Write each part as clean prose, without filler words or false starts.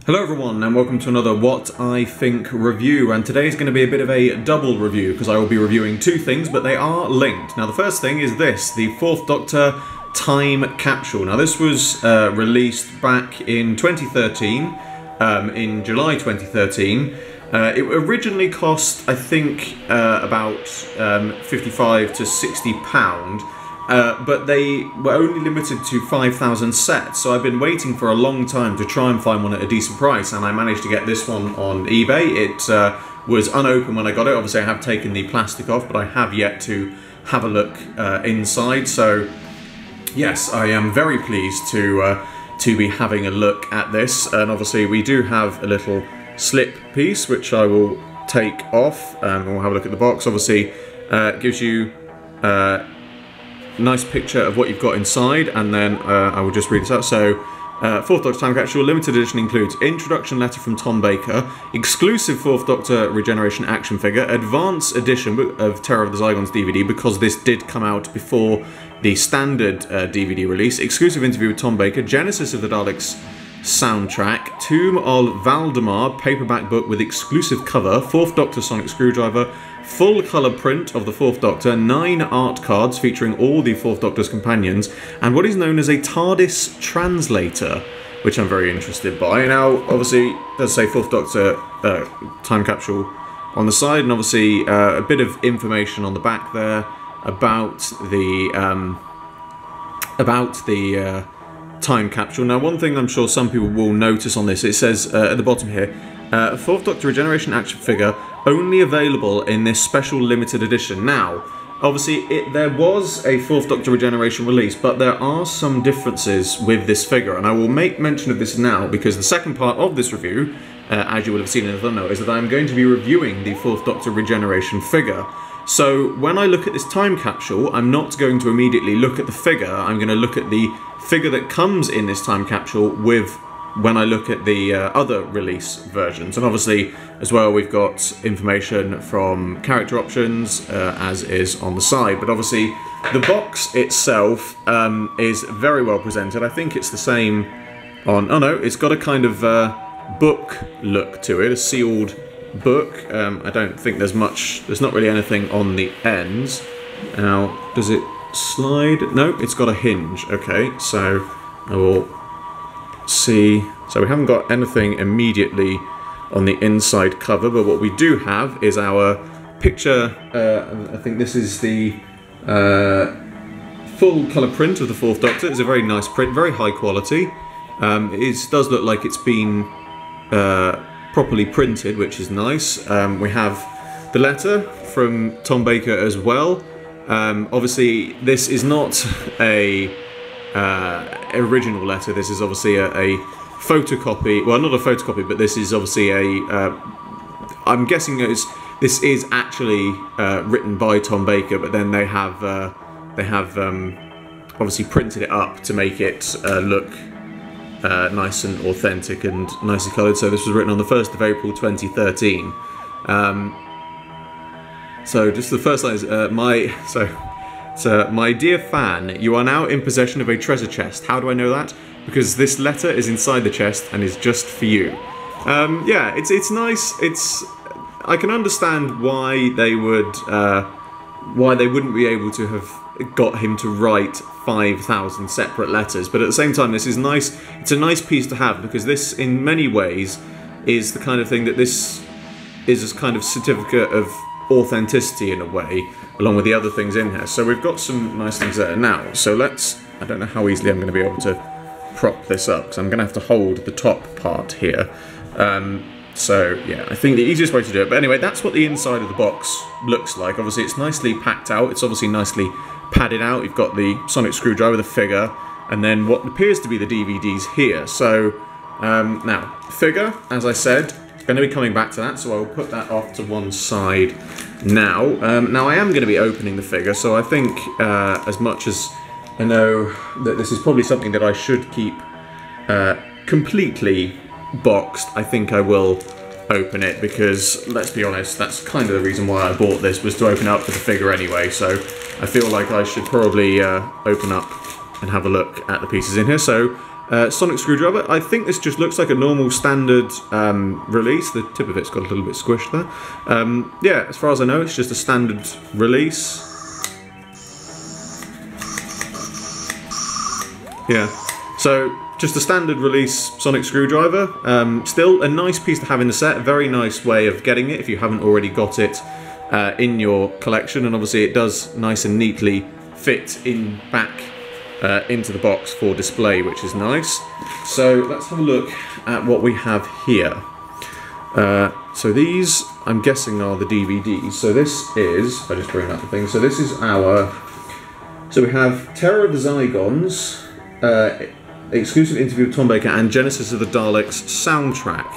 Hello everyone and welcome to another What I Think review, and today is going to be a bit of a double review because I will be reviewing two things but they are linked. Now the first thing is this, the 4th Doctor Time Capsule. Now this was released back in 2013, in July 2013. It originally cost I think about 55 to 60 pound. But they were only limited to 5,000 sets, so I've been waiting for a long time to try and find one at a decent price, and I managed to get this one on eBay. It was unopened when I got it. Obviously I have taken the plastic off, but I have yet to have a look inside, so yes, I am very pleased to be having a look at this. And obviously we do have a little slip piece which I will take off, and we'll have a look at the box. Obviously it gives you nice picture of what you've got inside, and then I will just read this out. So, 4th Doctor Time Capsule limited edition includes introduction letter from Tom Baker, exclusive 4th Doctor Regeneration action figure, advanced edition of Terror of the Zygons DVD because this did come out before the standard DVD release, exclusive interview with Tom Baker, Genesis of the Daleks soundtrack, Tomb of Valdemar paperback book with exclusive cover, 4th Doctor Sonic Screwdriver, full colour print of the 4th Doctor, 9 art cards featuring all the 4th Doctor's companions, and what is known as a TARDIS translator, which I'm very interested by. Now, obviously, it does say 4th Doctor Time Capsule on the side, and obviously a bit of information on the back there about the Time Capsule. Now, one thing I'm sure some people will notice on this, it says at the bottom here, 4th Doctor Regeneration action figure only available in this special limited edition. Now, obviously there was a 4th Doctor Regeneration release, but there are some differences with this figure, and I will make mention of this now because the second part of this review, as you will have seen in the thumbnail, is that I'm going to be reviewing the 4th Doctor Regeneration figure. So when I look at this time capsule, I'm not going to immediately look at the figure, I'm going to look at the figure that comes in this time capsule with when I look at the other release versions. And obviously as well we've got information from character options as is on the side, but obviously the box itself is very well presented. I think it's the same on, oh no, it's got a kind of book look to it, a sealed book. I don't think there's not really anything on the ends. Now, does it slide? No, it's got a hinge. Okay, so I will see. So we haven't got anything immediately on the inside cover, but what we do have is our picture. I think this is the full colour print of the 4th Doctor. It's a very nice print, very high quality. It does look like it's been properly printed, which is nice. We have the letter from Tom Baker as well. Obviously this is not a original letter, this is obviously a photocopy, well not a photocopy, but this is obviously a, I'm guessing this is actually written by Tom Baker, but then they have obviously printed it up to make it look nice and authentic and nicely coloured. So this was written on the 1st of April 2013. So just the first line is, my dear fan, you are now in possession of a treasure chest. How do I know that? Because this letter is inside the chest and is just for you. Yeah, it's nice. I can understand why they wouldn't be able to have got him to write 5,000 separate letters, but at the same time this is nice. It's a nice piece to have because this in many ways is the kind of thing that this is a kind of certificate of authenticity in a way, along with the other things in here. So we've got some nice things there. Now, so I don't know how easily I'm going to be able to prop this up, because I'm going to have to hold the top part here. So yeah, I think the easiest way to do it, but anyway, that's what the inside of the box looks like. Obviously it's nicely packed out, it's obviously nicely padded out. You've got the Sonic Screwdriver, the figure, and then what appears to be the DVDs here. So now, figure, as I said, going to be coming back to that, so I will put that off to one side now. Now I am going to be opening the figure, so I think as much as I know that this is probably something that I should keep completely boxed, I think I will open it because, let's be honest, that's kind of the reason why I bought this, was to open up for the figure anyway, so I feel like I should probably open up and have a look at the pieces in here. So Sonic screwdriver. I think this just looks like a normal standard release. The tip of it's got a little bit squished there. Yeah, as far as I know, it's just a standard release. Yeah, so just a standard release Sonic screwdriver. Still a nice piece to have in the set. A very nice way of getting it if you haven't already got it in your collection. And obviously it does nice and neatly fit in back into the box for display, which is nice. So let's have a look at what we have here. So these, I'm guessing, are the DVDs. So this is, if I just bring up the thing, so this is our, so we have Terror of the Zygons, exclusive interview with Tom Baker, and Genesis of the Daleks soundtrack.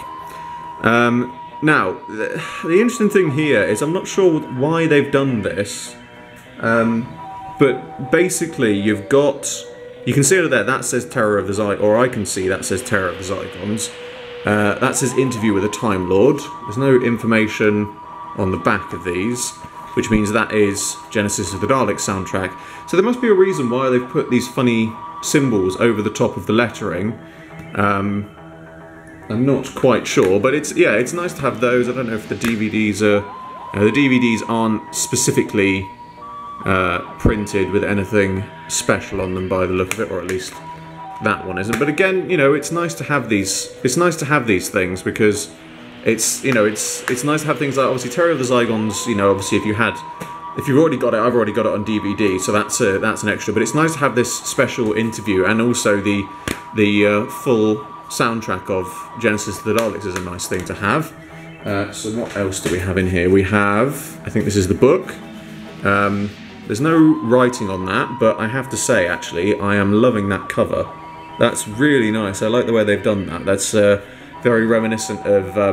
Now, the interesting thing here is I'm not sure why they've done this, but basically you've got, you can see it there, that says Terror of the Zygons, or I can see that says Terror of the Zygons. That says interview with a Time Lord. There's no information on the back of these, which means that is Genesis of the Daleks soundtrack. So there must be a reason why they've put these funny symbols over the top of the lettering. I'm not quite sure, but it's, yeah, it's nice to have those. I don't know if the DVDs are, the DVDs aren't specifically printed with anything special on them by the look of it, or at least that one isn't. But again, you know, it's nice to have these. It's nice to have these things because it's, you know, it's nice to have things like obviously Terror of the Zygons. You know, obviously if you've already got it, I've already got it on DVD, so that's an extra. But it's nice to have this special interview, and also the full soundtrack of Genesis of the Daleks is a nice thing to have. So what else do we have in here? We have, I think this is the book. There's no writing on that, but I have to say, actually, I am loving that cover. That's really nice. I like the way they've done that. That's very reminiscent of I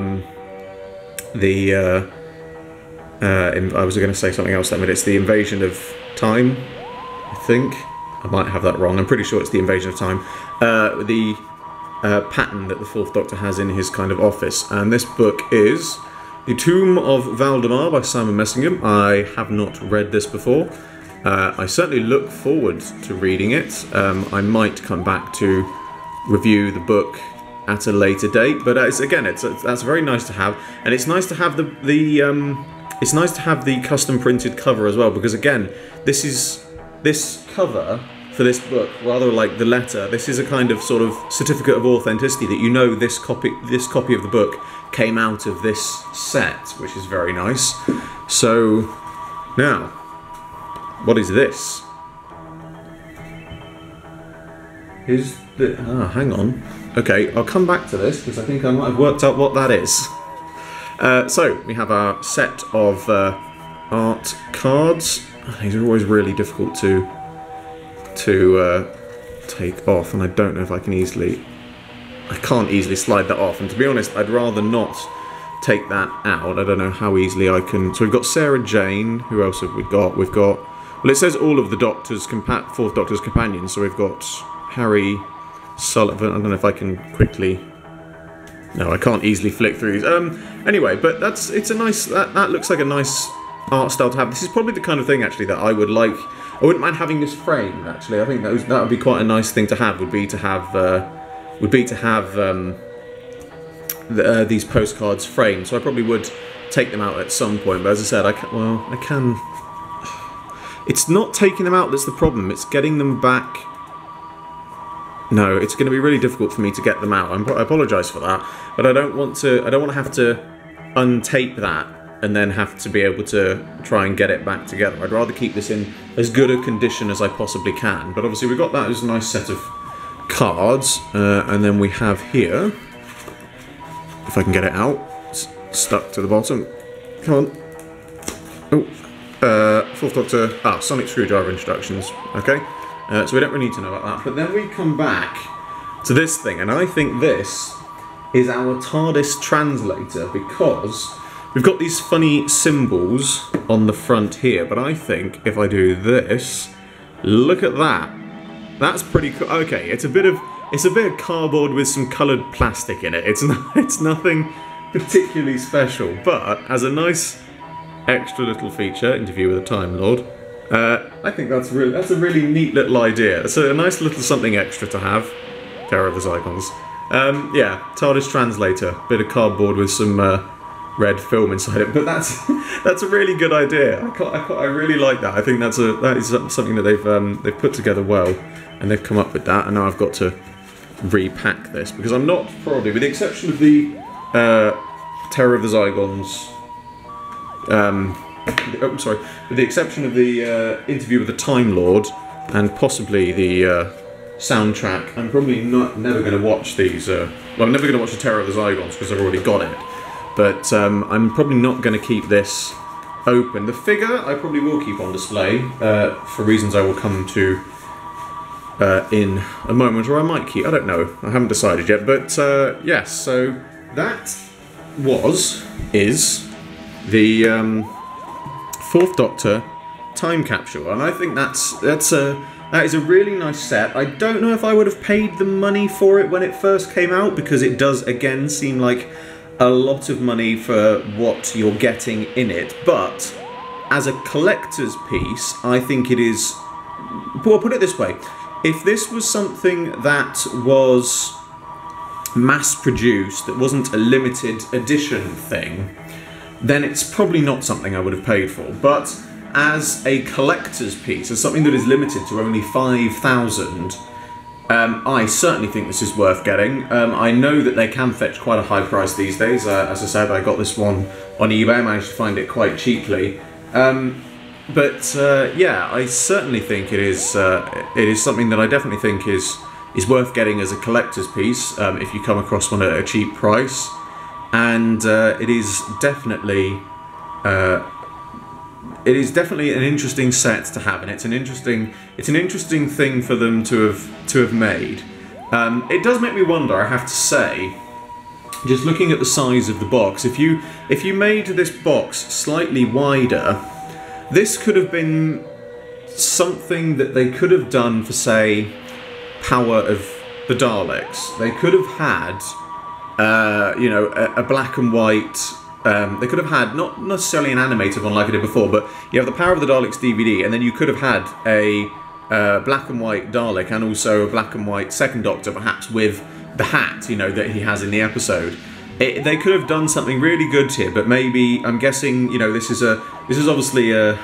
was going to say something else then, but it's the Invasion of Time, I think. I might have that wrong. I'm pretty sure it's the Invasion of Time. The pattern that the Fourth Doctor has in his kind of office. And this book is The Tomb of Valdemar by Simon Messingham. I have not read this before. I certainly look forward to reading it. I might come back to review the book at a later date, but that's very nice to have, and it's nice to have it's nice to have the custom printed cover as well, because again, this cover for this book, rather like the letter, this is a kind of sort of certificate of authenticity that you know this copy of the book came out of this set, which is very nice. So now, what is this? Hang on. Okay, I'll come back to this because I think I might have worked out what that is. So we have our set of art cards. These are always really difficult to take off, and I don't know if I can easily. I can't easily slide that off, and to be honest, I'd rather not take that out. I don't know how easily I can. So we've got Sarah Jane. Who else have we got? We've got. Well, it says all of the Doctor's Fourth Doctor's companions. So we've got Harry, Sullivan. I don't know if I can quickly. No, I can't easily flick through these. Anyway, but it's a nice. That looks like a nice art style to have. This is probably the kind of thing actually that I would like. I wouldn't mind having this framed. Actually, I think that would be quite a nice thing to have. Would be to have these postcards framed. So I probably would take them out at some point. But as I said, I can. It's not taking them out that's the problem. It's getting them back. No, it's going to be really difficult for me to get them out. I apologise for that, but I don't want to. I don't want to have to untape that and then have to be able to try and get it back together. I'd rather keep this in as good a condition as I possibly can. But obviously we've got that as a nice set of cards, and then we have here. If I can get it out, it's stuck to the bottom. Come on. Oh. Fourth Doctor, Sonic Screwdriver instructions, okay? So we don't really need to know about that. But then we come back to this thing, and I think this is our TARDIS translator, because we've got these funny symbols on the front here, but I think if I do this, look at that. That's pretty cool. Okay, it's a bit of cardboard with some coloured plastic in it. It's nothing particularly special, but as a nice extra little feature, interview with a Time Lord. I think that's a really neat little idea. It's a nice little something extra to have Terror of the Zygons. Yeah, TARDIS translator, bit of cardboard with some red film inside it, but that's a really good idea. I really like that. I think that is something that they've put together well, and they've come up with that. And now I've got to repack this because I'm not probably, with the exception of the Terror of the Zygons. Oh, sorry. With the exception of the interview with the Time Lord and possibly the soundtrack, I'm probably never going to watch these. Well, I'm never going to watch the Terror of the Zygons because I've already got it. But I'm probably not going to keep this open. The figure I probably will keep on display for reasons I will come to in a moment, or I might keep. I don't know. I haven't decided yet. But yes, so that is the 4th Doctor time capsule, and I think that is a really nice set. I don't know if I would have paid the money for it when it first came out, because it does again seem like a lot of money for what you're getting in it, but as a collector's piece, I think it is. Well, put it this way: if this was something that was mass-produced, that wasn't a limited edition thing, then it's probably not something I would have paid for. But as a collector's piece, as something that is limited to only 5,000, I certainly think this is worth getting. I know that they can fetch quite a high price these days. As I said, I got this one on eBay. I managed to find it quite cheaply. Yeah, I certainly think it is something that I definitely think is worth getting as a collector's piece if you come across one at a cheap price. And it is definitely an interesting set to have, and it's an interesting thing for them to have made. It does make me wonder, I have to say, just looking at the size of the box, if you made this box slightly wider, this could have been something that they could have done for, say, Power of the Daleks. They could have had you know, a black and white. They could have had, not necessarily an animated one like I did before, but you have the Power of the Daleks DVD, and then you could have had a black and white Dalek and also a black and white Second Doctor, perhaps with the hat, you know, that he has in the episode. They could have done something really good here, but maybe, I'm guessing, you know, this is obviously a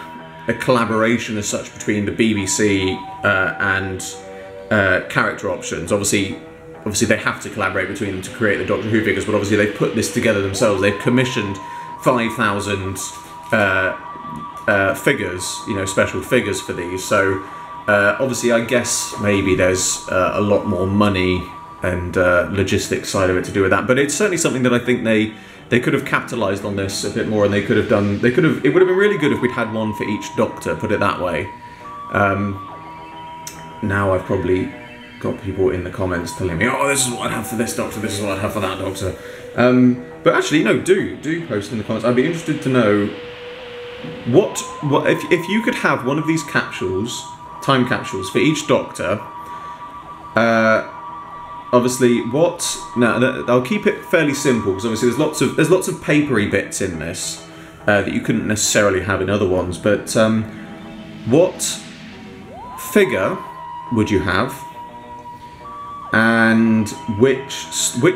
collaboration as such between the BBC and Character Options. Obviously they have to collaborate between them to create the Doctor Who figures, but obviously they've put this together themselves. They've commissioned 5,000 figures, you know, special figures for these. So obviously I guess maybe there's a lot more money and logistics side of it to do with that. But it's certainly something that I think they could have capitalised on this a bit more, and it would have been really good if we'd had one for each Doctor, put it that way. Now I've probably got people in the comments telling me, oh, this is what I'd have for this Doctor, this is what I'd have for that Doctor. But actually, no, do post in the comments. I'd be interested to know what if you could have one of these capsules, time capsules, for each Doctor. Obviously, now I'll keep it fairly simple, because obviously there's lots of papery bits in this that you couldn't necessarily have in other ones. But what figure would you have? And which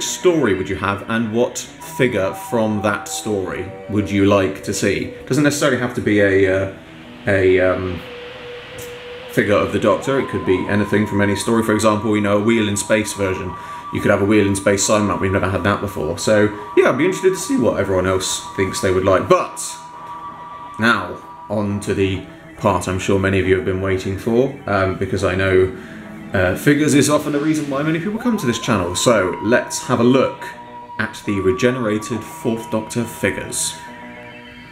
story would you have, and what figure from that story would you like to see? It doesn't necessarily have to be a figure of the Doctor. It could be anything from any story. For example, you know, a Wheel in Space version. You could have a Wheel in Space sign map. We've never had that before. So yeah, I'd be interested to see what everyone else thinks they would like. But now on to the part I'm sure many of you have been waiting for, because I know figures is often a reason why many people come to this channel. So let's have a look at the regenerated 4th Doctor figures.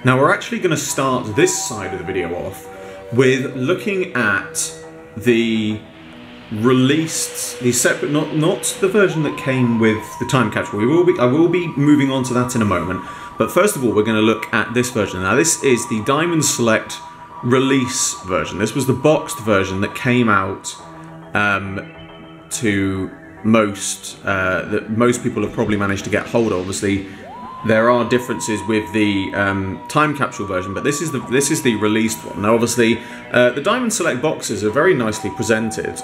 Now we're actually going to start this side of the video off with looking at the released, the separate, not the version that came with the time capsule. I will be moving on to that in a moment. But first of all, we're going to look at this version. Now this is the Diamond Select release version. This was the boxed version that came out to most that most people have probably managed to get hold of. Obviously, there are differences with the time capsule version, but this is the released one. Now, obviously, the Diamond Select boxes are very nicely presented.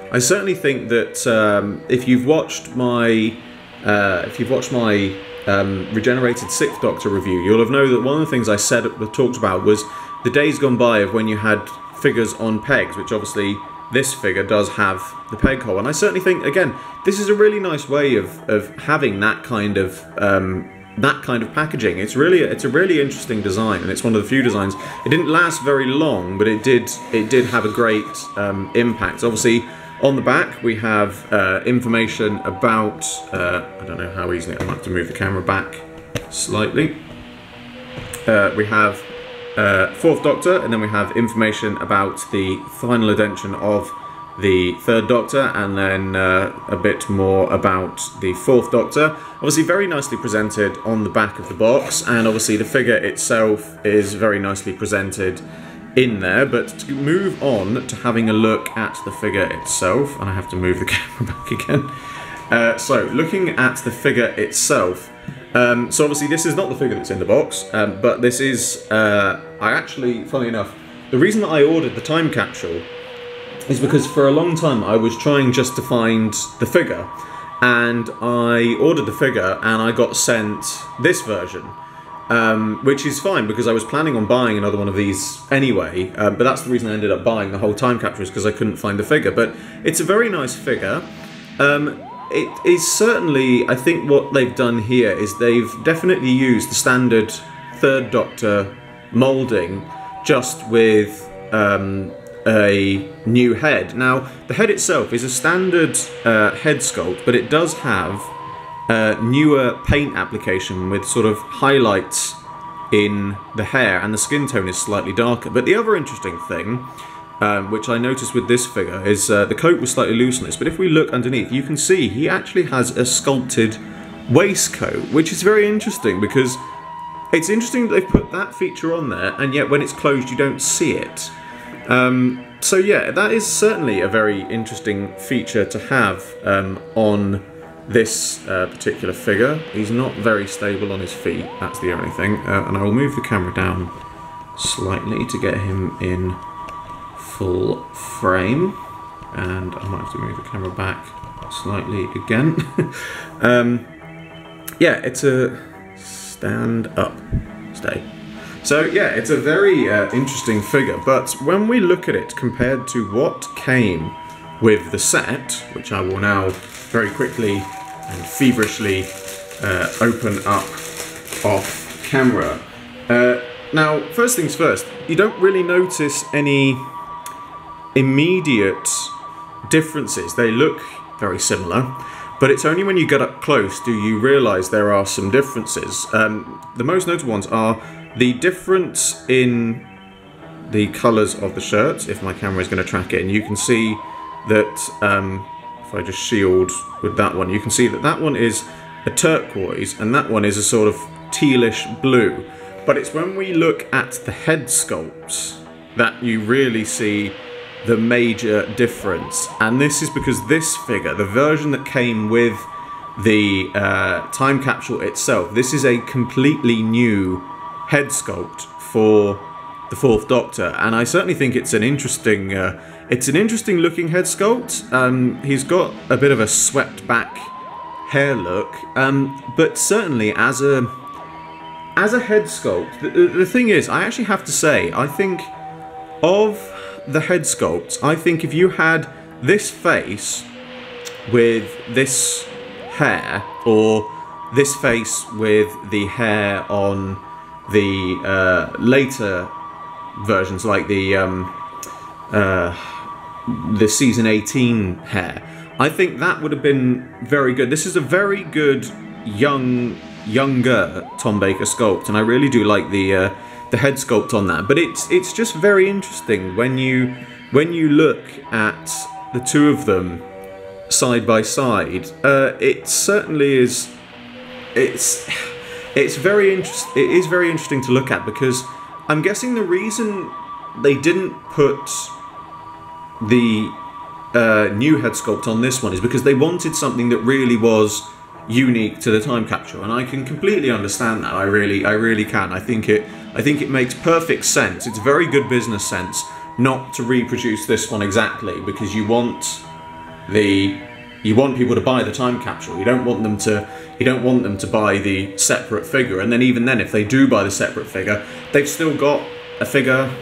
I certainly think that if you've watched my Regenerated Sixth Doctor review, you'll have known that one of the things I talked about was the days gone by of when you had figures on pegs, which obviously this figure does have the peg hole, and I certainly think, again, this is a really nice way of having that kind of packaging. It's a really interesting design, and it's one of the few designs. It didn't last very long, but it did have a great impact. Obviously, on the back we have information about I don't know how easily, I might have to move the camera back slightly. We have Fourth Doctor, and then we have information about the final indentation of the Third Doctor, and then a bit more about the Fourth Doctor. Obviously very nicely presented on the back of the box, and obviously the figure itself is very nicely presented in there. But to move on to having a look at the figure itself, and I have to move the camera back again. So looking at the figure itself, so obviously this is not the figure that's in the box, but this is, I actually, funnily enough, the reason that I ordered the time capsule is because for a long time I was trying just to find the figure, and I ordered the figure and I got sent this version, which is fine because I was planning on buying another one of these anyway, but that's the reason I ended up buying the whole time capsule, is because I couldn't find the figure. But it's a very nice figure. It is certainly, I think what they've done here is they've definitely used the standard Third Doctor moulding, just with a new head. Now, the head itself is a standard head sculpt, but it does have newer paint application with sort of highlights in the hair, and the skin tone is slightly darker. But the other interesting thing, which I noticed with this figure, is the coat was slightly loose on this, but if we look underneath, you can see he actually has a sculpted waistcoat, which is very interesting, because it's interesting that they've put that feature on there, and yet when it's closed you don't see it. So yeah, that is certainly a very interesting feature to have on this particular figure. He's not very stable on his feet, that's the only thing, and I will move the camera down slightly to get him in full frame, and I might have to move the camera back slightly again. Yeah, it's a stand up, stay. So yeah, it's a very interesting figure, but when we look at it compared to what came with the set, which I will now very quickly and feverishly open up off camera. Now, first things first, you don't really notice any immediate differences. They look very similar, but it's only when you get up close do you realise there are some differences. The most notable ones are the difference in the colours of the shirts, if my camera is going to track it, and you can see that, if I just shield with that one, you can see that that one is a turquoise and that one is a sort of tealish blue. But it's when we look at the head sculpts that you really see the major difference, and this is because this figure, the version that came with the time capsule itself, this is a completely new head sculpt for the Fourth Doctor, and I certainly think it's an interesting looking head sculpt. He's got a bit of a swept back hair look, but certainly as a head sculpt, the thing is, I actually have to say, I think of the head sculpts, I think if you had this face with this hair, or this face with the hair on the later versions, like the season 18 hair, I think that would have been very good. This is a very good younger Tom Baker sculpt, and I really do like the head sculpt on that. But it's just very interesting when you look at the two of them side by side. It certainly is. It is very interesting to look at, because I'm guessing the reason they didn't put the new head sculpt on this one is because they wanted something that really was unique to the time capsule, and I can completely understand that. I really can. I think it makes perfect sense. It's very good business sense not to reproduce this one exactly, because you want people to buy the time capsule. You don't want them to buy the separate figure, and then even then, if they do buy the separate figure, they've still got a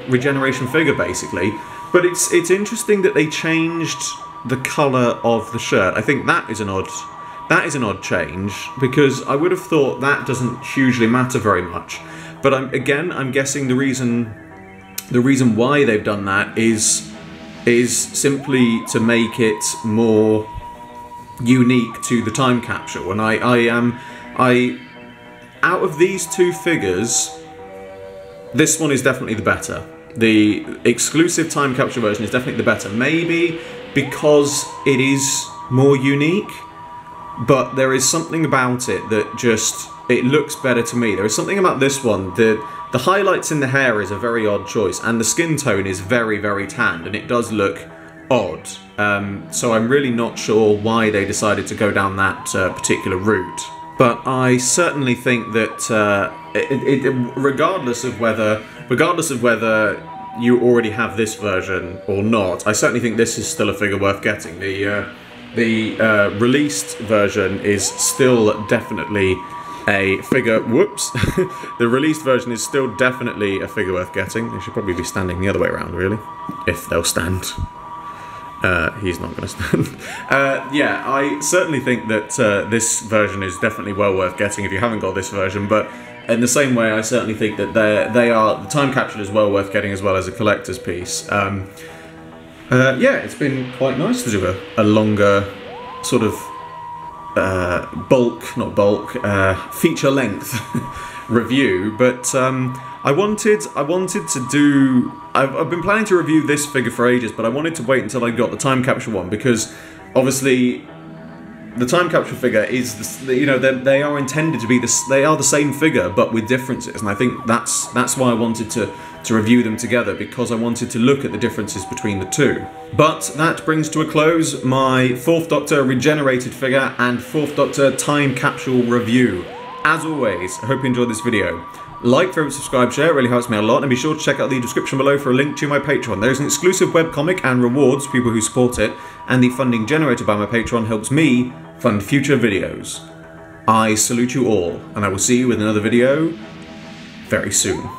regeneration figure basically. But it's interesting that they changed the colour of the shirt. I think that is an odd change, because I would have thought that doesn't hugely matter very much. But I'm guessing the reason why they've done that is simply to make it more unique to the time capsule. And out of these two figures, this one is definitely the better. The exclusive time capsule version is definitely the better. Maybe because it is more unique, but there is something about it that it looks better to me. There is something about this one. The highlights in the hair is a very odd choice, and the skin tone is very, very tanned, and it does look odd. So I'm really not sure why they decided to go down that particular route. But I certainly think that regardless of whether you already have this version or not, I certainly think this is still a figure worth getting. The released version is still definitely a figure. Whoops! The released version is still definitely a figure worth getting. They should probably be standing the other way around, really, if they'll stand. He's not going to stand. Yeah, I certainly think that this version is definitely well worth getting if you haven't got this version, but in the same way, I certainly think that the time capsule is well worth getting as well as a collector's piece. Yeah, it's been quite nice to do a longer sort of feature length review, but I've been planning to review this figure for ages, but I wanted to wait until I got the time capsule one, because obviously the time capsule figure is, they are intended to be they are the same figure but with differences, and I think that's why I wanted to review them together, because I wanted to look at the differences between the two. But that brings to a close my 4th Doctor regenerated figure and 4th Doctor time capsule review. As always, I hope you enjoyed this video. Like, favorite, subscribe, share, it really helps me a lot, and be sure to check out the description below for a link to my Patreon. There is an exclusive webcomic and rewards for people who support it, and the funding generated by my Patreon helps me fund future videos. I salute you all, and I will see you with another video very soon.